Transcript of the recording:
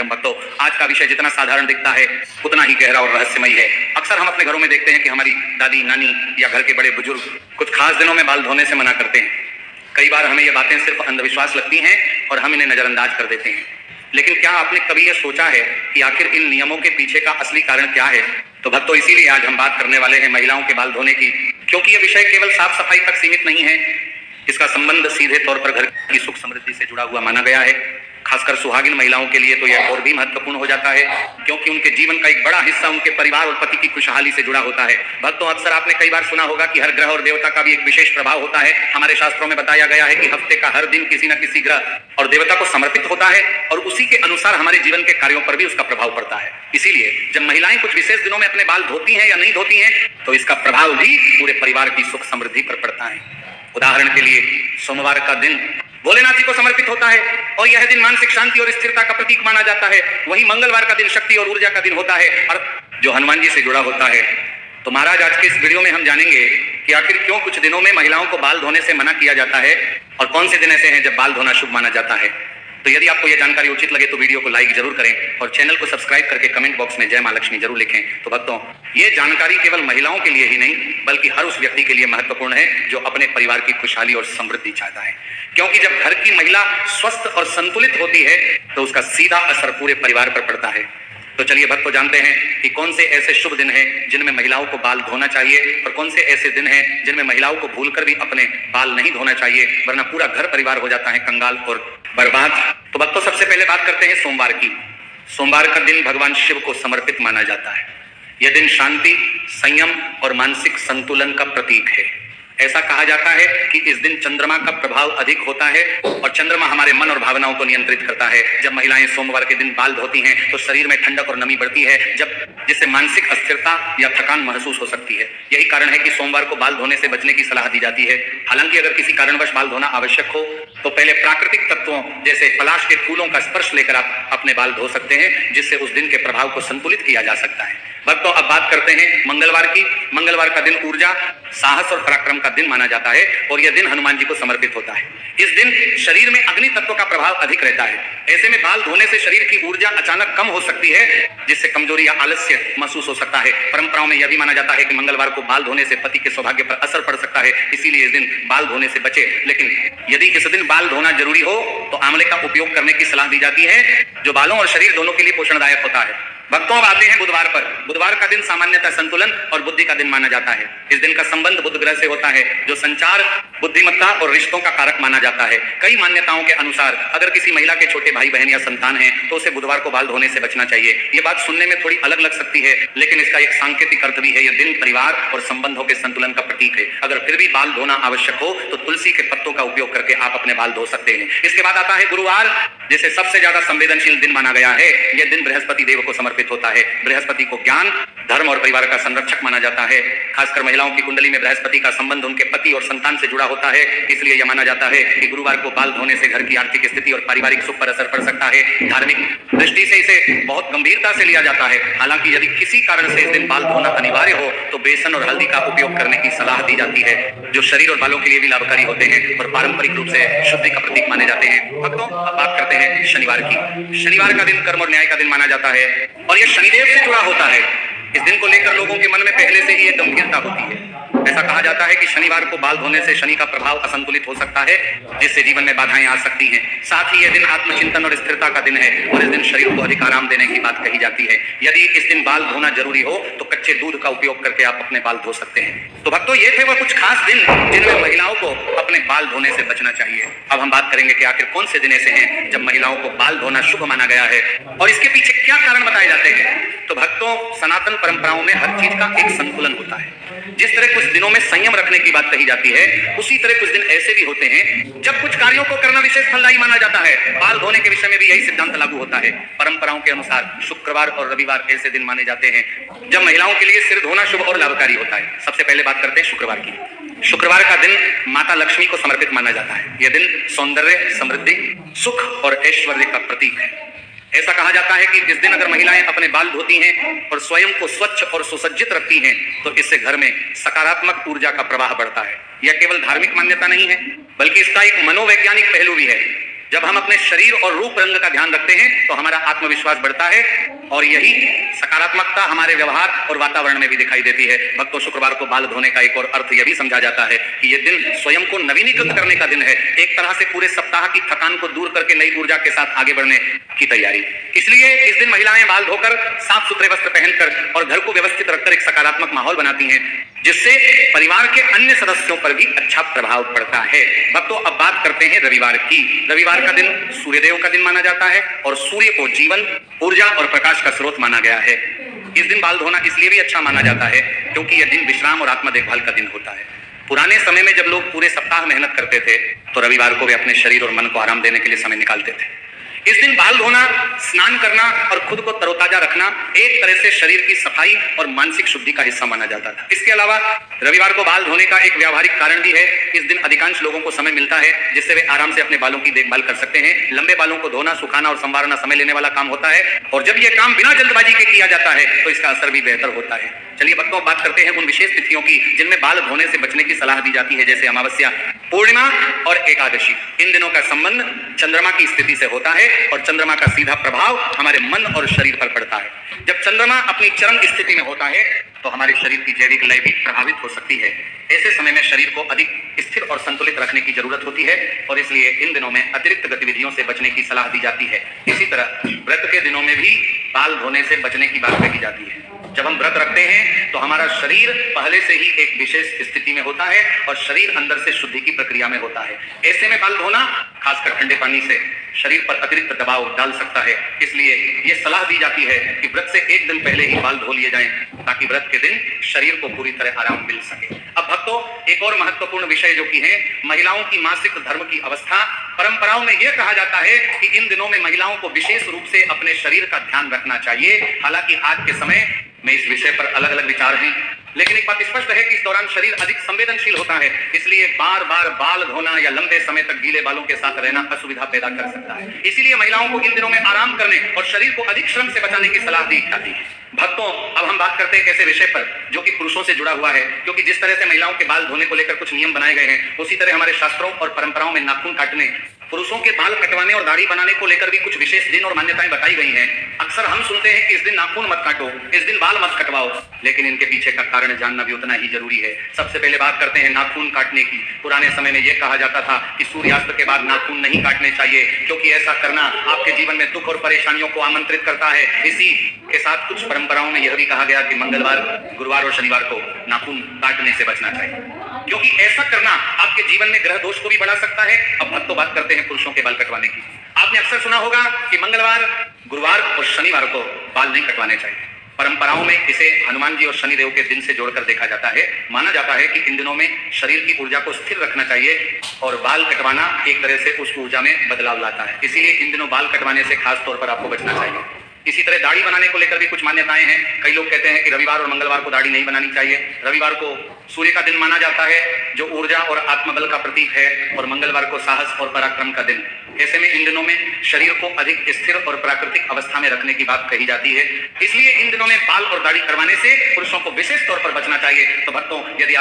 भक्तों, आज का विषय जितना साधारण दिखता है उतना ही गहरा और रहस्यमय है। अक्सर हम अपने घरों में देखते हैं कि हमारी दादी, नानी या घर के बड़े बुजुर्ग कुछ खास दिनों में बाल धोने से मना करते हैं। कई बार हमें ये बातें सिर्फ अंधविश्वास लगती हैं और हम इन्हें नजरअंदाज कर देते हैं। लेकिन क्या आपने कभी यह सोचा है कि आखिर इन नियमों के पीछे का असली कारण क्या है? तो भक्तों, इसीलिए आज हम बात करने वाले हैं महिलाओं के बाल धोने की, क्योंकि यह विषय केवल साफ सफाई तक सीमित नहीं है। इसका संबंध सीधे तौर पर घर की सुख समृद्धि से जुड़ा हुआ माना गया है। खासकर सुहागिन महिलाओं के लिए तो यह और भी महत्वपूर्ण हो जाता है, क्योंकि उनके जीवन का एक बड़ा हिस्सा उनके परिवार और पति की खुशहाली से जुड़ा होता है। भक्तों, अक्सर आपने कई बार सुना होगा कि हर ग्रह और देवता का भी एक विशेष प्रभाव होता है। हमारे शास्त्रों में बताया गया है कि हफ्ते का हर दिन किसी न किसी ग्रह और देवता को समर्पित होता है और उसी के अनुसार हमारे जीवन के कार्यों पर भी उसका प्रभाव पड़ता है। इसीलिए जब महिलाएं कुछ विशेष दिनों में अपने बाल धोती हैं या नहीं धोती हैं, तो इसका प्रभाव भी पूरे परिवार की सुख समृद्धि पर पड़ता है। उदाहरण के लिए, सोमवार का दिन भोलेनाथ जी को समर्पित होता है और यह दिन मानसिक शांति और स्थिरता का प्रतीक माना जाता है। वहीं मंगलवार का दिन शक्ति और ऊर्जा का दिन होता है और जो हनुमान जी से जुड़ा होता है। तो महाराज, आज के इस वीडियो में हम जानेंगे कि आखिर क्यों कुछ दिनों में महिलाओं को बाल धोने से मना किया जाता है और कौन से दिन ऐसे हैं जब बाल धोना शुभ माना जाता है। तो यदि आपको यह जानकारी उचित लगे तो वीडियो को लाइक जरूर करें और चैनल को सब्सक्राइब करके कमेंट बॉक्स में जय मां लक्ष्मी जरूर लिखें। तो भक्तों, ये जानकारी केवल महिलाओं के लिए ही नहीं बल्कि हर उस व्यक्ति के लिए महत्वपूर्ण है जो अपने परिवार की खुशहाली और समृद्धि चाहता है, क्योंकि जब घर की महिला स्वस्थ और संतुलित होती है तो उसका सीधा असर पूरे परिवार पर पड़ता है। तो चलिए भक्तों, जानते हैं कि कौन से ऐसे शुभ दिन हैं जिनमें महिलाओं को बाल धोना चाहिए और कौन से ऐसे दिन हैं जिनमें महिलाओं को भूलकर भी अपने बाल नहीं धोना चाहिए, वरना पूरा घर परिवार हो जाता है कंगाल और बर्बाद। तो भक्तों, सबसे पहले बात करते हैं सोमवार की। सोमवार का दिन भगवान शिव को समर्पित माना जाता है। यह दिन शांति, संयम और मानसिक संतुलन का प्रतीक है। ऐसा कहा जाता है कि इस दिन चंद्रमा का प्रभाव अधिक होता है और चंद्रमा हमारे मन और भावनाओं को नियंत्रित करता है। जब महिलाएं सोमवार के दिन बाल धोती हैं तो शरीर में ठंडक और नमी बढ़ती है, जिससे मानसिक अस्थिरता या थकान महसूस हो सकती है। यही कारण है कि सोमवार को बाल धोने से बचने की सलाह दी जाती है। हालांकि अगर किसी कारणवश बाल धोना आवश्यक हो तो पहले प्राकृतिक तत्वों जैसे पलाश के फूलों का स्पर्श लेकर आप अपने बाल धो सकते हैं, जिससे उस दिन के प्रभाव को संतुलित किया जा सकता है। भक्तों, अब बात करते हैं मंगलवार की। मंगलवार का दिन ऊर्जा, साहस और पराक्रम का दिन माना जाता है और यह दिन हनुमान जी को समर्पित होता है। इस दिन शरीर में अग्नि तत्व का प्रभाव अधिक रहता है। ऐसे में बाल धोने से शरीर की ऊर्जा अचानक कम हो सकती है, जिससे कमजोरी या आलस्य महसूस हो सकता है। परंपराओं में यह भी माना जाता है कि मंगलवार को बाल धोने से पति के सौभाग्य पर असर पड़ सकता है, इसीलिए इस दिन बाल धोने से बचे। लेकिन यदि इस दिन बाल धोना जरूरी हो तो आंवले का उपयोग करने की सलाह दी जाती है, जो बालों और शरीर दोनों के लिए पोषणदायक होता है। भक्तों, अब आते हैं बुधवार पर। बुधवार का दिन सामान्यतः संतुलन और बुद्धि का दिन माना जाता है। इस दिन का संबंध बुध ग्रह से होता है, जो संचार, बुद्धिमत्ता और रिश्तों का कारक माना जाता है। कई मान्यताओं के अनुसार अगर किसी महिला के छोटे भाई बहन या संतान हैं तो उसे बुधवार को बाल धोने से बचना चाहिए। ये बात सुनने में थोड़ी अलग लग सकती है, लेकिन इसका एक सांकेतिक अर्थ भी है। यह दिन परिवार और संबंधों के संतुलन का प्रतीक है। अगर फिर भी बाल धोना आवश्यक हो तो तुलसी के पत्तों का उपयोग करके आप अपने बाल धो सकते हैं। इसके बाद आता है गुरुवार, जिसे सबसे ज्यादा संवेदनशील दिन माना गया है। यह दिन बृहस्पति देव को समर्पित होता है। बृहस्पति को ज्ञान, धर्म और परिवार का संरक्षक माना जाता है। खासकर महिलाओं की कुंडली में बृहस्पति का संबंध उनके पति और संतान से जुड़ा होता है, इसलिए यह माना जाता है कि गुरुवार को बाल धोने से घर की आर्थिक स्थिति और पारिवारिक सुख पर असर पड़ सकता है। धार्मिक दृष्टि से इसे बहुत गंभीरता से लिया जाता है। हालांकि यदि किसी कारण से इस दिन बाल धोना अनिवार्य हो तो बेसन और हल्दी का उपयोग करने की सलाह दी जाती है, जो शरीर और बालों के लिए भी लाभकारी होते हैं और पारंपरिक रूप से शुद्धि का प्रतीक माने जाते हैं। भक्तों, अब बात करते हैं शनिवार की। शनिवार का दिन कर्म और न्याय का दिन माना जाता है और यह शनिदेव से जुड़ा होता है। इस दिन को लेकर लोगों के मन में पहले से ही एक गंभीरता होती है। ऐसा कहा जाता है कि शनिवार को बाल धोने से शनि का प्रभाव असंतुलित हो सकता है, जिससे जीवन में बाधाएं आ सकती हैं। साथ ही यह दिन आत्मचिंतन और स्थिरता का दिन है और इस दिन शरीर को अधिक आराम देने की बात कही जाती है। यदि इस दिन बाल धोना जरूरी हो तो कच्चे दूध का उपयोग करके आप अपने बाल धो सकते हैं। तो भक्तों, ये थे वह कुछ खास दिन जिनमें महिलाओं को अपने बाल धोने से बचना चाहिए। अब हम बात करेंगे कि आखिर कौन से दिन ऐसे हैं जब महिलाओं को बाल धोना शुभ माना गया है और इसके पीछे क्या कारण बताए जाते हैं। तो भक्तों, सनातन परंपराओं में हर चीज का एक संतुलन होता है। जिस तरह कुछ दिनों में संयम रखने की बात कही जाती है, उसी तरह कुछ दिन ऐसे भी होते हैं जब कुछ कार्यों को करना विशेष फलदायी माना जाता है। बाल धोने के विषय में भी यही सिद्धांत लागू होता है। परंपराओं के अनुसार शुक्रवार और रविवार ऐसे दिन माने जाते हैं जब महिलाओं के लिए सिर धोना शुभ और लाभकारी होता है। सबसे पहले बात करते हैं शुक्रवार की। शुक्रवार का दिन माता लक्ष्मी को समर्पित माना जाता है। यह दिन सौंदर्य, समृद्धि, सुख और ऐश्वर्य का प्रतीक है। ऐसा कहा जाता है कि इस दिन अगर महिलाएं अपने बाल धोती हैं और स्वयं को स्वच्छ और सुसज्जित रखती हैं तो इससे घर में सकारात्मक ऊर्जा का प्रवाह बढ़ता है। यह केवल धार्मिक मान्यता नहीं है बल्कि इसका एक मनोवैज्ञानिक पहलू भी है। जब हम अपने शरीर और रूप रंग का ध्यान रखते हैं तो हमारा आत्मविश्वास बढ़ता है और यही सकारात्मकता हमारे व्यवहार और वातावरण में भी दिखाई देती है। भक्तों, शुक्रवार को बाल धोने का एक और अर्थ यह भी समझा जाता है कि यह दिन स्वयं को नवीनीकृत करने का दिन है, एक तरह से पूरे सप्ताह की थकान को दूर करके नई ऊर्जा के साथ आगे बढ़ने की तैयारी। इसलिए इस दिन महिलाएं बाल धोकर, साफ सुथरे वस्त्र पहनकर और घर को व्यवस्थित रखकर एक सकारात्मक माहौल बनाती हैं, जिससे परिवार के अन्य सदस्यों पर भी अच्छा प्रभाव पड़ता है। भक्तों, अब बात करते हैं रविवार की। रविवार का दिन सूर्यदेव का दिन माना जाता है और सूर्य को जीवन, ऊर्जा और प्रकाश का स्रोत माना गया है। इस दिन बाल धोना इसलिए भी अच्छा माना जाता है क्योंकि यह दिन विश्राम और आत्म देखभाल का दिन होता है। पुराने समय में जब लोग पूरे सप्ताह मेहनत करते थे तो रविवार को वे अपने शरीर और मन को आराम देने के लिए समय निकालते थे। इस दिन बाल धोना, स्नान करना और खुद को तरोताजा रखना एक तरह से शरीर की सफाई और मानसिक शुद्धि का हिस्सा माना जाता था। इसके अलावा रविवार को बाल धोने का एक व्यावहारिक कारण भी है। इस दिन अधिकांश लोगों को समय मिलता है जिससे वे आराम से अपने बालों की देखभाल कर सकते हैं। लंबे बालों को धोना, सुखाना और संवारना समय लेने वाला काम होता है और जब यह काम बिना जल्दबाजी के किया जाता है तो इसका असर भी बेहतर होता है। चलिए भक्तों, बात करते हैं उन विशेष तिथियों की जिनमें बाल धोने से बचने की सलाह दी जाती है, जैसे अमावस्या, पूर्णिमा और एकादशी। इन दिनों का संबंध चंद्रमा की स्थिति से होता है और चंद्रमा का सीधा प्रभाव हमारे मन और शरीर पर पड़ता है। जब चंद्रमा अपनी चरम स्थिति में होता है तो हमारे शरीर की जैविक लय भी प्रभावित हो सकती है। ऐसे समय में शरीर को अधिक स्थिर और संतुलित रखने की जरूरत होती है और इसलिए इन दिनों में अतिरिक्त गतिविधियों से बचने की सलाह दी जाती है। इसी तरह व्रत के दिनों में भी बाल धोने से बचने की बात कही जाती है। जब हम व्रत रखते हैं तो हमारा शरीर पहले से ही एक विशेष स्थिति में होता है और शरीर अंदर से शुद्धि की प्रक्रिया में होता है। ऐसे में बाल धोना, खासकर ठंडे पानी से, शरीर पर अतिरिक्त दबाव डाल सकता है। इसलिए यह सलाह दी जाती है कि व्रत से एक दिन पहले ही बाल धो लिए जाएं ताकि व्रत के दिन शरीर को पूरी तरह आराम मिल सके। अब भक्तों, एक और महत्वपूर्ण विषय जो कि है महिलाओं की मासिक धर्म की अवस्था। परंपराओं में यह कहा जाता है कि इन दिनों में महिलाओं को विशेष रूप से अपने शरीर का ध्यान रखना चाहिए। हालांकि आज के समय में इस विषय पर अलग अलग विचार हैं, लेकिन एक बात स्पष्ट है कि इस दौरान शरीर अधिक संवेदनशील होता है, इसलिए बार बार बाल धोना या लंबे समय तक गीले बालों के साथ रहना असुविधा पैदा कर सकता है। इसीलिए महिलाओं को इन दिनों में आराम करने और शरीर को अधिक श्रम से बचाने की सलाह दी जाती है। भक्तों, अब हम बात करते हैं एक ऐसे विषय पर जो कि पुरुषों से जुड़ा हुआ है, क्योंकि जिस तरह से महिलाओं के बाल धोने को लेकर कुछ नियम बनाए गए हैं, उसी तरह हमारे शास्त्रों और परंपराओं में नाखून काटने, पुरुषों के बाल कटवाने और दाढ़ी बनाने को लेकर भी कुछ विशेष दिन और मान्यताएं बताई गई हैं। अक्सर हम सुनते हैं कि इस दिन नाखून मत काटो, इस दिन बाल मत कटवाओ, लेकिन इनके पीछे का कारण जानना भी उतना ही जरूरी है। सबसे पहले बात करते हैं नाखून काटने की। पुराने समय में यह कहा जाता था कि सूर्यास्त के बाद नाखून नहीं काटने चाहिए, क्योंकि ऐसा करना आपके जीवन में दुख और परेशानियों को आमंत्रित करता है। इसी के साथ कुछ परंपराओं में यह भी कहा गया कि मंगलवार, गुरुवार और शनिवार को नाखून काटने से बचना चाहिए, क्योंकि ऐसा करना आपके जीवन में ग्रह दोष को भी बढ़ा सकता है। अब भक्तों, बात करते हैं पुरुषों के बाल कटवाने की। आपने अक्सर सुना होगा कि मंगलवार, गुरुवार और शनिवार को बाल नहीं कटवाने चाहिए। परंपराओं में इसे हनुमान जी और शनिदेव के दिन से जोड़कर देखा जाता है। माना जाता है कि इन दिनों में शरीर की ऊर्जा को स्थिर रखना चाहिए और बाल कटवाना एक तरह से उस ऊर्जा में बदलाव लाता है। इसीलिए इन दिनों बाल कटवाने से खास तौर पर आपको बचना चाहिए। इसी तरह दाढ़ी बनाने को लेकर भी कुछ मान्यताएं हैं। कई लोग कहते हैं कि रविवार और मंगलवार को दाढ़ी नहीं बनानी चाहिए। रविवार को सूर्य का दिन माना जाता है जो ऊर्जा और आत्मबल का प्रतीक है, और मंगलवार को साहस और पराक्रम का दिन। ऐसे में इन दिनों में शरीर को अधिक स्थिर और प्राकृतिक अवस्था में रखने की बात कही जाती है। इसलिए इन दिनों में बाल और दाढ़ी करवाने से पुरुषों को विशेष तौर पर बचना चाहिए। तो भक्तों, यदि आप